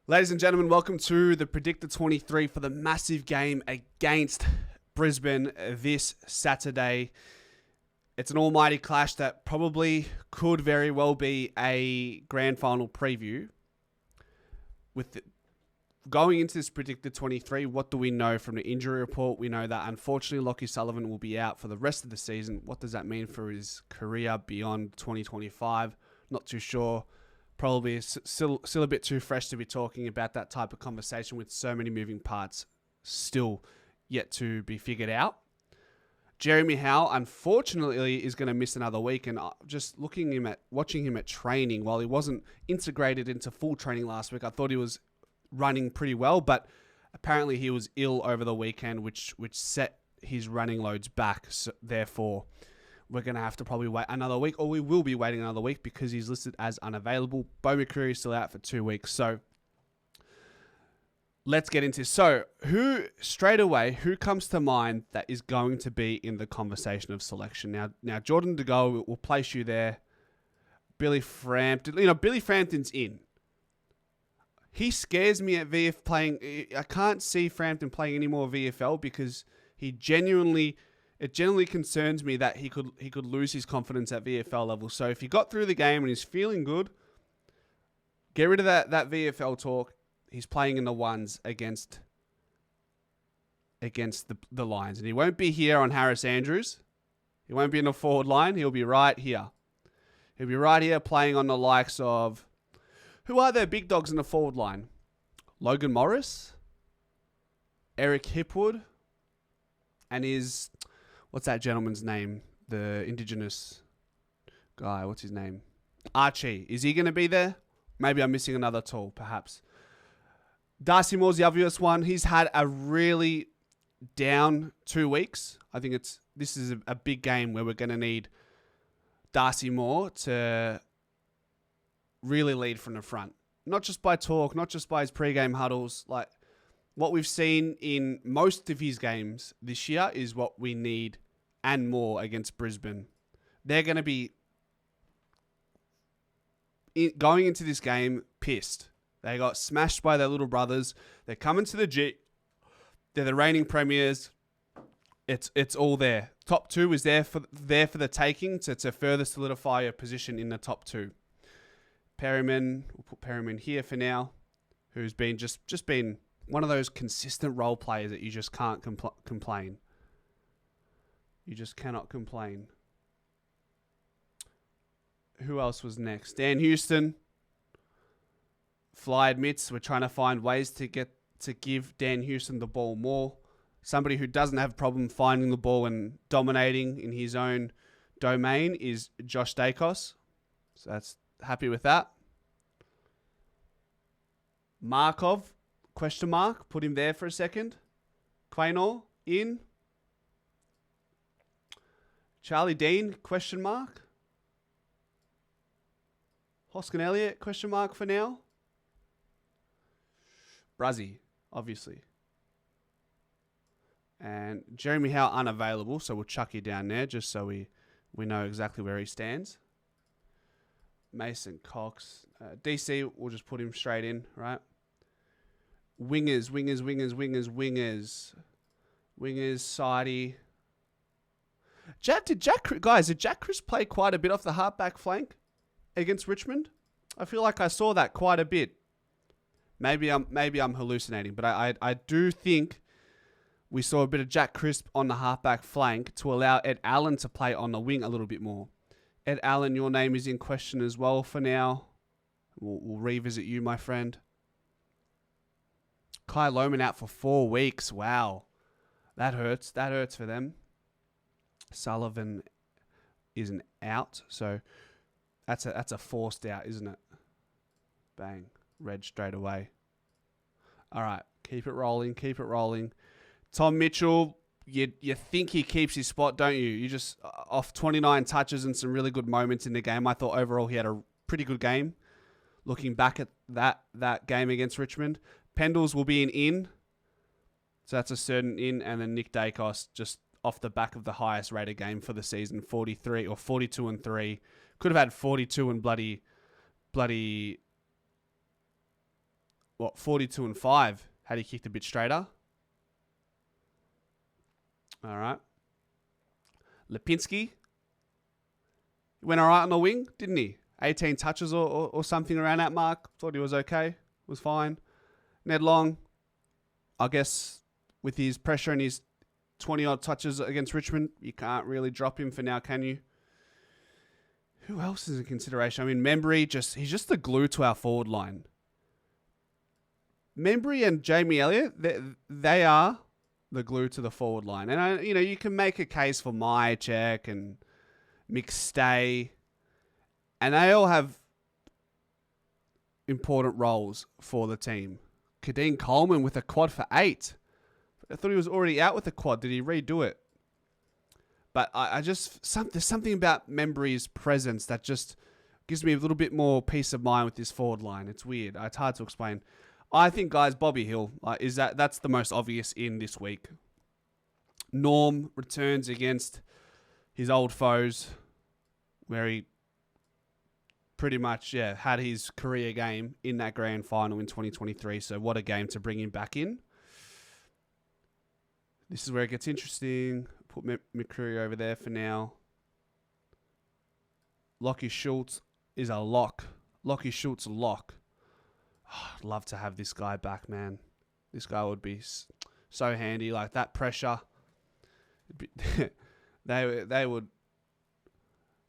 Ladies and gentlemen, welcome to the Predictor 23 for the massive game against Brisbane this Saturday. It's an almighty clash that probably could very well be a grand final preview. Going into this Predictor 23, what do we know from the injury report? We know that unfortunately Lockie Sullivan will be out for the rest of the season. What does that mean for his career beyond 2025? Not too sure. Probably still a bit too fresh to be talking about that type of conversation with so many moving parts still yet to be figured out. Jeremy Howe, unfortunately, is going to miss another week, and just watching him at training, while he wasn't integrated into full training last week, I thought he was running pretty well, but apparently he was ill over the weekend, which set his running loads back. So therefore, we're going to have to probably wait another week, or we will be waiting another week because he's listed as unavailable. Bo McCreary is still out for 2 weeks. So let's get into this. So who comes to mind that is going to be in the conversation of selection? Now Jordan De Goey will place you there. Billy Frampton, Billy Frampton's in. He scares me at VF playing. I can't see Frampton playing any more VFL because it genuinely concerns me that he could lose his confidence at VFL level. So if he got through the game and he's feeling good, get rid of that VFL talk. He's playing in the ones against the Lions. And he won't be here on Harris Andrews. He won't be in the forward line. He'll be right here. He'll be right here playing on the likes of... Who are their big dogs in the forward line? Logan Morris? Eric Hipwood? And what's that gentleman's name? The Indigenous guy. What's his name? Archie. Is he going to be there? Maybe I'm missing another tall, perhaps. Darcy Moore's the obvious one. He's had a really down 2 weeks. I think this is a big game where we're going to need Darcy Moore to really lead from the front. Not just by talk, not just by his pre-game huddles. Like, what we've seen in most of his games this year is what we need and more against Brisbane. They're going to be going into this game pissed. They got smashed by their little brothers. They're coming to the G. They're the reigning premiers. It's all there. Top two is there for the taking to further solidify a position in the top two. Perryman, we'll put Perryman here for now, who's been just been one of those consistent role players that you just can't complain. You just cannot complain. Who else was next? Dan Houston. Fly admits we're trying to find ways to give Dan Houston the ball more. Somebody who doesn't have a problem finding the ball and dominating in his own domain is Josh Dacos. So that's happy with that. Markov, question mark. Put him there for a second. Quaynor, in. Charlie Dean, question mark. Hoskin Elliott, question mark for now. Bruzzy, obviously. And Jeremy Howe unavailable, so we'll chuck you down there just so we know exactly where he stands. Mason Cox. DC, we'll just put him straight in, right? Wingers, Sidey. Did Jack Chris play quite a bit off the halfback flank against Richmond? I feel like I saw that quite a bit. Maybe I'm hallucinating, but I do think we saw a bit of Jack Crisp on the halfback flank to allow Ed Allen to play on the wing a little bit more. Ed Allen, your name is in question as well for now. We'll revisit you, my friend. Kai Lohman out for 4 weeks. Wow. That hurts. That hurts for them. Sullivan isn't out, so that's a forced out, isn't it? Bang. Red straight away. All right. Keep it rolling. Tom Mitchell, you think he keeps his spot, don't you? You just, off 29 touches and some really good moments in the game, I thought overall he had a pretty good game. Looking back at that game against Richmond. Pendles will be an in. So that's a certain in. And then Nick Dacos, just off the back of the highest rated game for the season, 43 or 42 and 3. Could have had 42 and bloody 42 and 5 had he kicked a bit straighter. All right. Lipinski went all right on the wing, didn't he? 18 touches or something around that mark. Thought he was okay. Was fine. Ned Long, I guess with his pressure and his 20-odd touches against Richmond, you can't really drop him for now, can you? Who else is in consideration? I mean, Membry, he's just the glue to our forward line. Membry and Jamie Elliott, they are the glue to the forward line. And, you can make a case for Myercheck and McStay, and they all have important roles for the team. Kadeem Coleman with a quad for 8. I thought he was already out with the quad. Did he redo it? But there's something about Membry's presence that just gives me a little bit more peace of mind with this forward line. It's weird. It's hard to explain. I think, guys, Bobby Hill that's the most obvious in this week. Norm returns against his old foes, where he pretty much had his career game in that grand final in 2023. So what a game to bring him back in. This is where it gets interesting. Put McCreary over there for now. Lockie Schultz is a lock. Lockie Schultz a lock. Oh, I'd love to have this guy back, man. This guy would be so handy. Like that pressure. They would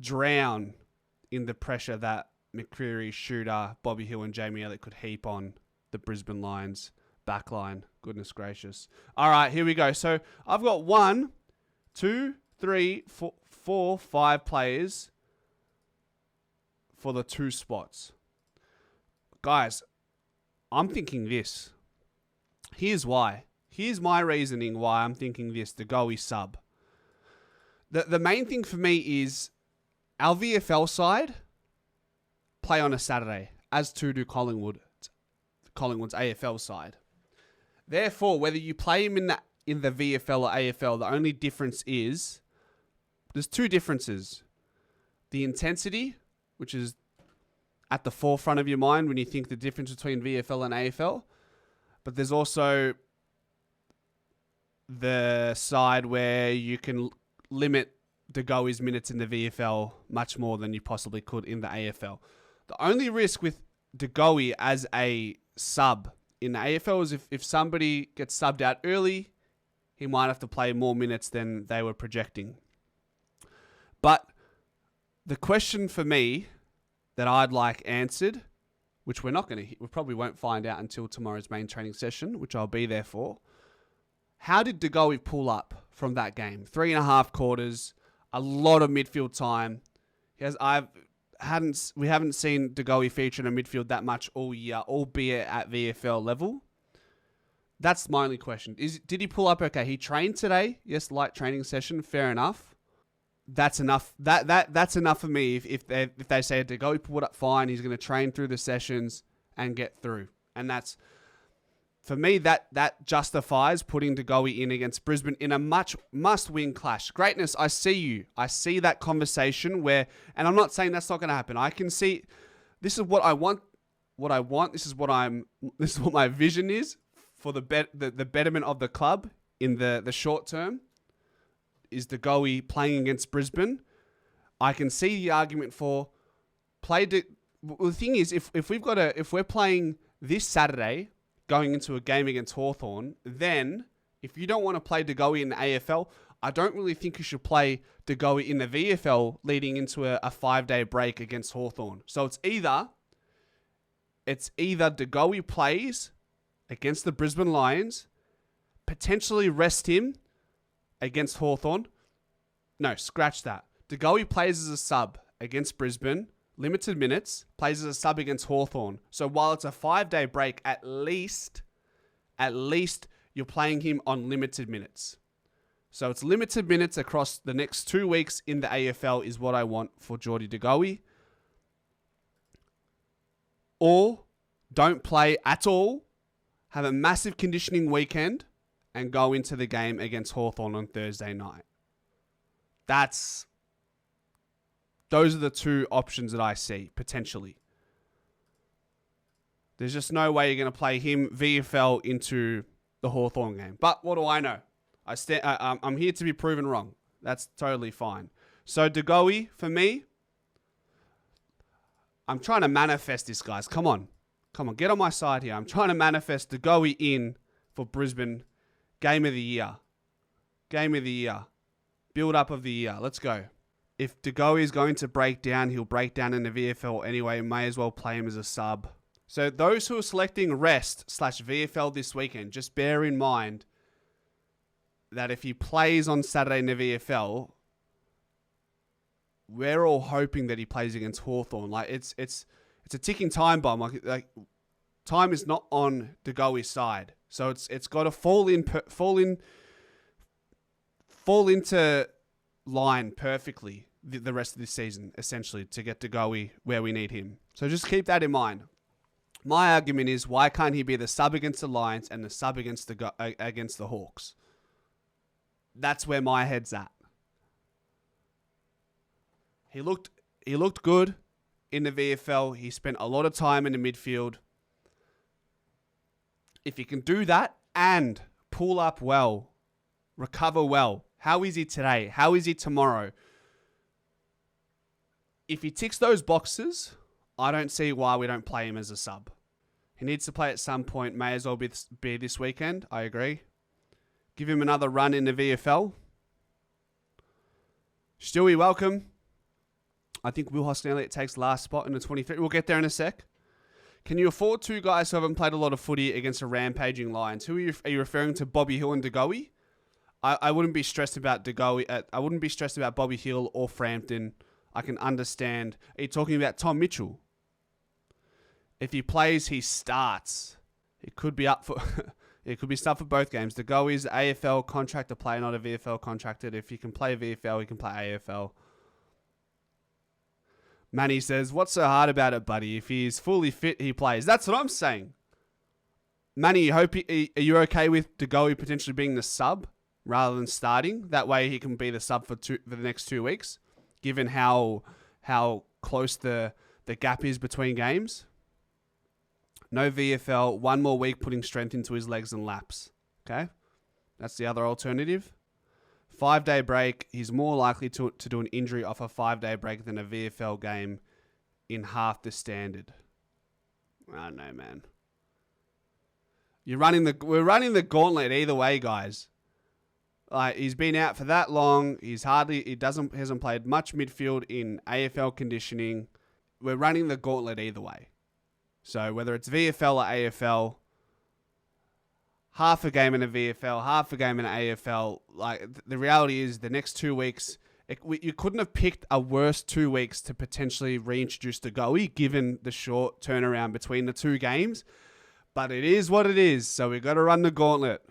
drown in the pressure that McCreary, Shooter, Bobby Hill and Jamie Elliott could heap on the Brisbane Lions back line. Goodness gracious. All right, here we go. So I've got 1, 2, 3, 4, 5 players for the 2 spots. Guys, I'm thinking this. Here's why. Here's my reasoning why I'm thinking this, De Goey sub. The main thing for me is our VFL side play on a Saturday, as to do Collingwood's AFL side. Therefore, whether you play him in the VFL or AFL, the only difference is there's 2 differences. The intensity, which is at the forefront of your mind when you think the difference between VFL and AFL. But there's also the side where you can limit De Goey's minutes in the VFL much more than you possibly could in the AFL. The only risk with De Goey as a sub in the AFL is if somebody gets subbed out early, he might have to play more minutes than they were projecting. But the question for me that I'd like answered, which we probably won't find out until tomorrow's main training session, which I'll be there for. How did De Goey pull up from that game? 3.5 quarters, a lot of midfield time. We haven't seen De Goey feature in a midfield that much all year, albeit at VFL level. That's my only question. Did he pull up okay? He trained today. Yes, light training session. Fair enough. That's enough. That's enough for me. If they say De Goey pulled up fine, he's going to train through the sessions and get through. And that's, for me, that justifies putting De Goey in against Brisbane in a must-win clash. Greatness, I see you. I see that conversation where, and I'm not saying that's not going to happen. I can see, this is what I want. This is what my vision is for the betterment of the club in the short term. Is De Goey playing against Brisbane? I can see the argument for the thing is, if we're playing this Saturday going into a game against Hawthorn, then if you don't want to play De Goey in the AFL, I don't really think you should play De Goey in the VFL leading into a 5-day break against Hawthorn. So it's either De Goey plays against the Brisbane Lions, potentially rest him against Hawthorn. No, scratch that. De Goey plays as a sub against Brisbane, limited minutes, plays as a sub against Hawthorn. So while it's a 5-day break, at least you're playing him on limited minutes. So it's limited minutes across the next 2 weeks in the AFL is what I want for Jordy De Goey. Or don't play at all, have a massive conditioning weekend, and go into the game against Hawthorn on Thursday night. Those are the 2 options that I see, potentially. There's just no way you're going to play him VFL into the Hawthorn game. But what do I know? I'm here to be proven wrong. That's totally fine. So De Goey, for me, I'm trying to manifest this, guys. Come on. Get on my side here. I'm trying to manifest De Goey in for Brisbane. Game of the year. Build up of the year. Let's go. If De Goey is going to break down, he'll break down in the VFL anyway. May as well play him as a sub. So those who are selecting rest/VFL this weekend, just bear in mind that if he plays on Saturday in the VFL, we're all hoping that he plays against Hawthorn. Like it's a ticking time bomb. Like time is not on De Goey's side, so it's got to fall into line perfectly the rest of this season, essentially, to get De Goey where we need him. So just keep that in mind. My argument is, why can't he be the sub against the Lions and the sub against the Hawks? That's where my head's at. He looked good in the VFL. He spent a lot of time in the midfield. If he can do that and pull up well, recover well, how is he today? How is he tomorrow? If he ticks those boxes, I don't see why we don't play him as a sub. He needs to play at some point. May as well be this weekend. I agree. Give him another run in the VFL. Stewie, welcome. I think Will Hoskin-Elliott takes last spot in the 23. We'll get there in a sec. Can you afford two guys who haven't played a lot of footy against a rampaging Lions? Who are you referring to? Bobby Hill and De Goey? I wouldn't be stressed about De Goey. I wouldn't be stressed about Bobby Hill or Frampton. I can understand. Are you talking about Tom Mitchell? If he plays, he starts. It could be up for... It could be stuff for both games. De Goey's AFL contractor player, not a VFL contractor. If he can play VFL, he can play AFL. Manny says, what's so hard about it, buddy? If he's fully fit, he plays. That's what I'm saying. Manny, are you okay with De Goey potentially being the sub rather than starting? That way he can be the sub for the next 2 weeks, given how close the gap is between games. No VFL, 1 more week putting strength into his legs and laps. Okay? That's the other alternative. 5-day break. He's more likely to do an injury off a 5-day break than a VFL game in half the standard. I don't know, man. We're running the gauntlet either way, guys. Like, he's been out for that long. He hasn't played much midfield in AFL conditioning. We're running the gauntlet either way. So whether it's VFL or AFL, half a game in a VFL, half a game in an AFL, like the reality is the next 2 weeks, you couldn't have picked a worse 2 weeks to potentially reintroduce De Goey, given the short turnaround between the 2 games. But it is what it is, so we've got to run the gauntlet.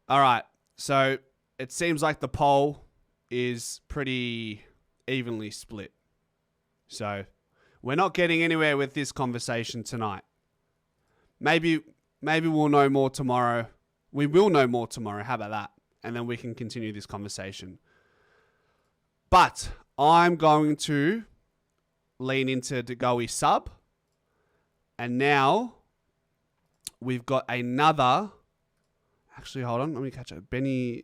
All right, so it seems like the poll is pretty evenly split. So we're not getting anywhere with this conversation tonight. Maybe we'll know more tomorrow. We will know more tomorrow. How about that? And then we can continue this conversation. But I'm going to lean into De Goey sub. And now we've got another... Actually, hold on. Let me catch it. Benny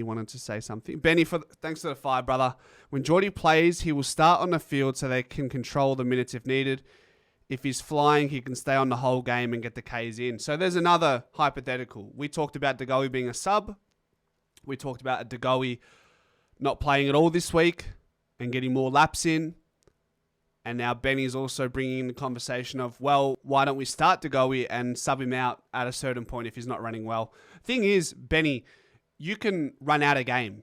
wanted to say something. Benny, thanks for the 5, brother. When Jordy plays, he will start on the field so they can control the minutes if needed. If he's flying, he can stay on the whole game and get the Ks in. So there's another hypothetical. We talked about De Goey being a sub. We talked about De Goey not playing at all this week and getting more laps in. And now Benny's also bringing in the conversation of, well, why don't we start De Goey and sub him out at a certain point if he's not running well? Thing is, Benny, you can run out a game.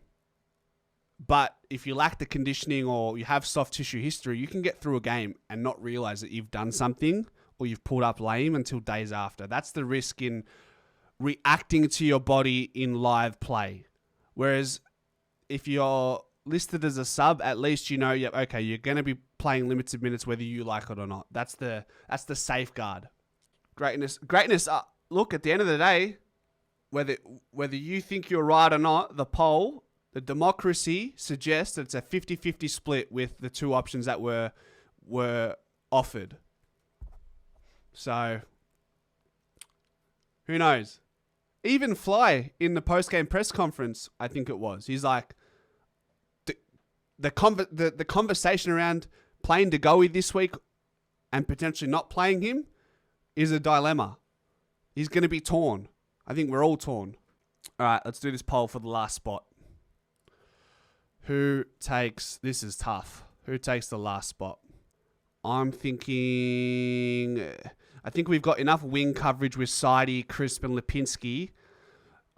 But if you lack the conditioning or you have soft tissue history, you can get through a game and not realize that you've done something or you've pulled up lame until days after. That's the risk in reacting to your body in live play. Whereas if you're listed as a sub, at least you know, okay, you're going to be playing limited minutes whether you like it or not. That's the safeguard. Greatness. Look, at the end of the day, whether you think you're right or not, the poll, the democracy suggests that it's a 50-50 split with the 2 options that were offered. So Who knows? Even Fly in the post-game press conference, I think it was. He's like, the conversation around playing De Goey this week and potentially not playing him is a dilemma. He's going to be torn. I think we're all torn. All right, let's do this poll for the last spot. This is tough. Who takes the last spot? I think we've got enough wing coverage with Sidey, Crisp and Lipinski.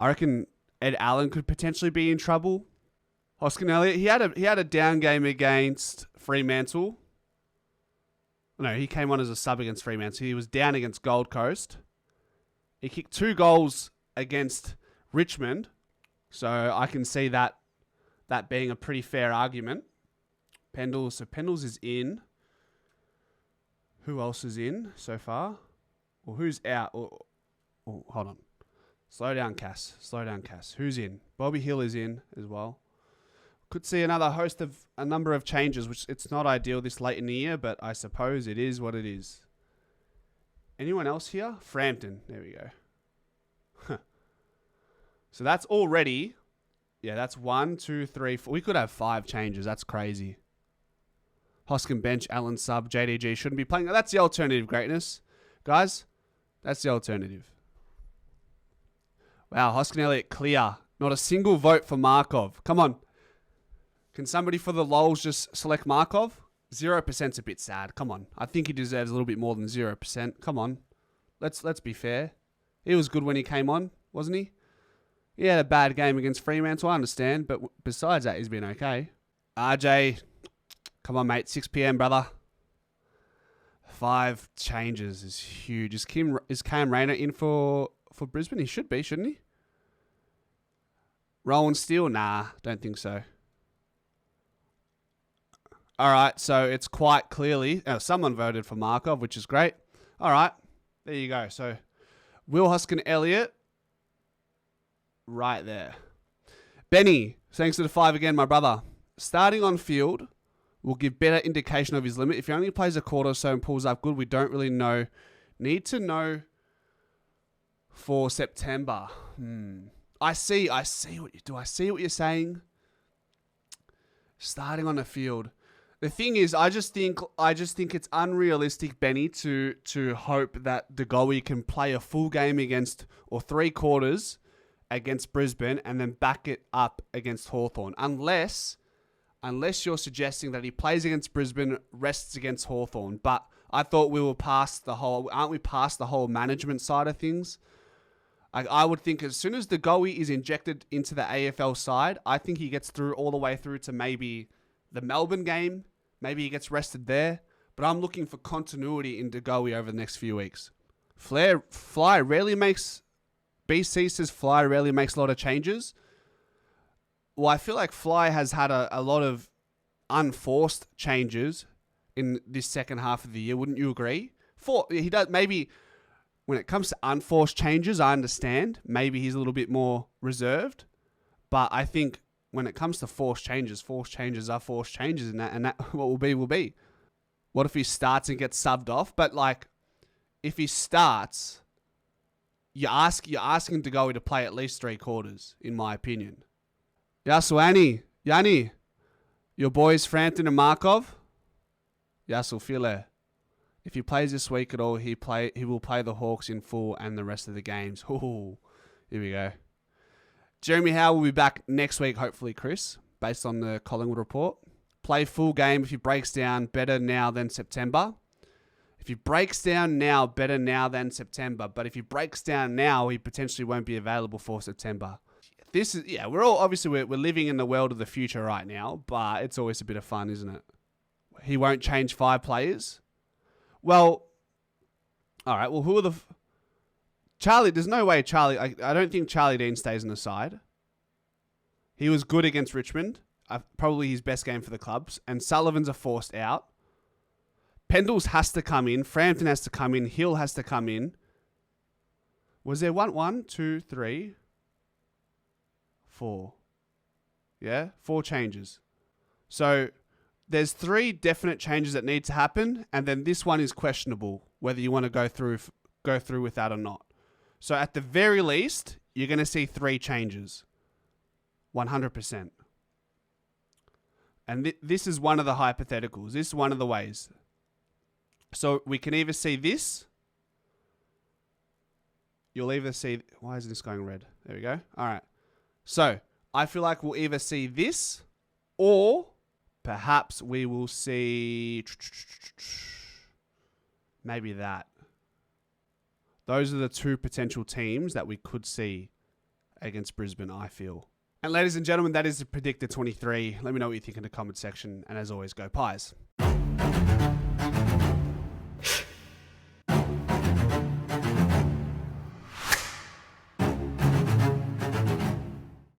I reckon Ed Allen could potentially be in trouble. Hoskin Elliott, he had a down game against Fremantle. No, he came on as a sub against Fremantle. He was down against Gold Coast. He kicked 2 goals against Richmond. So I can see that being a pretty fair argument. Pendles. So Pendles is in. Who else is in so far? Or who's out? Oh, hold on. Slow down, Cass. Who's in? Bobby Hill is in as well. Could see a number of changes, which it's not ideal this late in the year, but I suppose it is what it is. Anyone else here? Frampton. There we go. So that's already... Yeah, that's 1, 2, 3, 4. We could have 5 changes. That's crazy. Hoskin bench, Allen sub, JDG shouldn't be playing. That's the alternative greatness. Guys, that's the alternative. Wow, Hoskin Elliott clear. Not a single vote for Markov. Come on. Can somebody for the lols just select Markov? 0%'s a bit sad. Come on. I think he deserves a little bit more than 0%. Come on. Let's be fair. He was good when he came on, wasn't he? He had a bad game against Fremantle, I understand, but besides that, he's been okay. RJ, come on, mate. 6 p.m, brother. 5 changes is huge. Is Cam Rayner in for Brisbane? He should be, shouldn't he? Rowan Steele? Nah, don't think so. All right, so it's quite clearly... someone voted for Markov, which is great. All right, there you go. So, Will Hoskin Elliott, right there. Benny, thanks to the 5 again, my brother. Starting on field will give better indication of his limit. If he only plays a quarter or so and pulls up good, we don't really know. Need to know for September. I see what you do. I see what you're saying. Starting on the field. The thing is, I just think it's unrealistic, Benny, to hope that De Goey can play a full game against, or 3 quarters against Brisbane and then back it up against Hawthorn. Unless you're suggesting that he plays against Brisbane, rests against Hawthorn. But I thought we were past the whole... Aren't we past the whole management side of things? I would think as soon as De Goey is injected into the AFL side, I think he gets through all the way through to maybe the Melbourne game. Maybe he gets rested there. But I'm looking for continuity in De Goey over the next few weeks. Fly rarely makes... BC says Fly rarely makes a lot of changes. Well, I feel like Fly has had a lot of unforced changes in this second half of the year. Wouldn't you agree? He does maybe... When it comes to unforced changes, I understand. Maybe he's a little bit more reserved. But I think when it comes to forced changes are forced changes. And that what will be, will be. What if he starts and gets subbed off? But like, if he starts, you're asking De Goey to play at least 3 quarters, in my opinion. Yasuani, Yanni, your boys Frampton and Markov? Yasul File. If he plays this week at all, he will play the Hawks in full and the rest of the games. Ooh, here we go. Jeremy Howe will be back next week, hopefully, Chris, based on the Collingwood report. Play full game if he breaks down, better now than September. If he breaks down now, better now than September. But if he breaks down now, he potentially won't be available for September. We're living in the world of the future right now, but it's always a bit of fun, isn't it? He won't change 5 players. Well, all right. Well, who are the... Charlie, there's no way Charlie... I don't think Charlie Dean stays on the side. He was good against Richmond. Probably his best game for the clubs. And Sullivan's a forced out. Pendles has to come in. Frampton has to come in. Hill has to come in. Was there 1, 2, 3, 4? Yeah? 4 changes. So... There's 3 definite changes that need to happen, and then this one is questionable, whether you want to go through with that or not. So at the very least, you're going to see 3 changes. 100%. And this is one of the hypotheticals. This is one of the ways. So we can either see this. You'll either see... Why is this going red? There we go. All right. So I feel like we'll either see this or perhaps we will see maybe that. Those are the 2 potential teams that we could see against Brisbane, I feel. And ladies and gentlemen, that is the Predictor 23. Let me know what you think in the comment section. And as always, go Pies.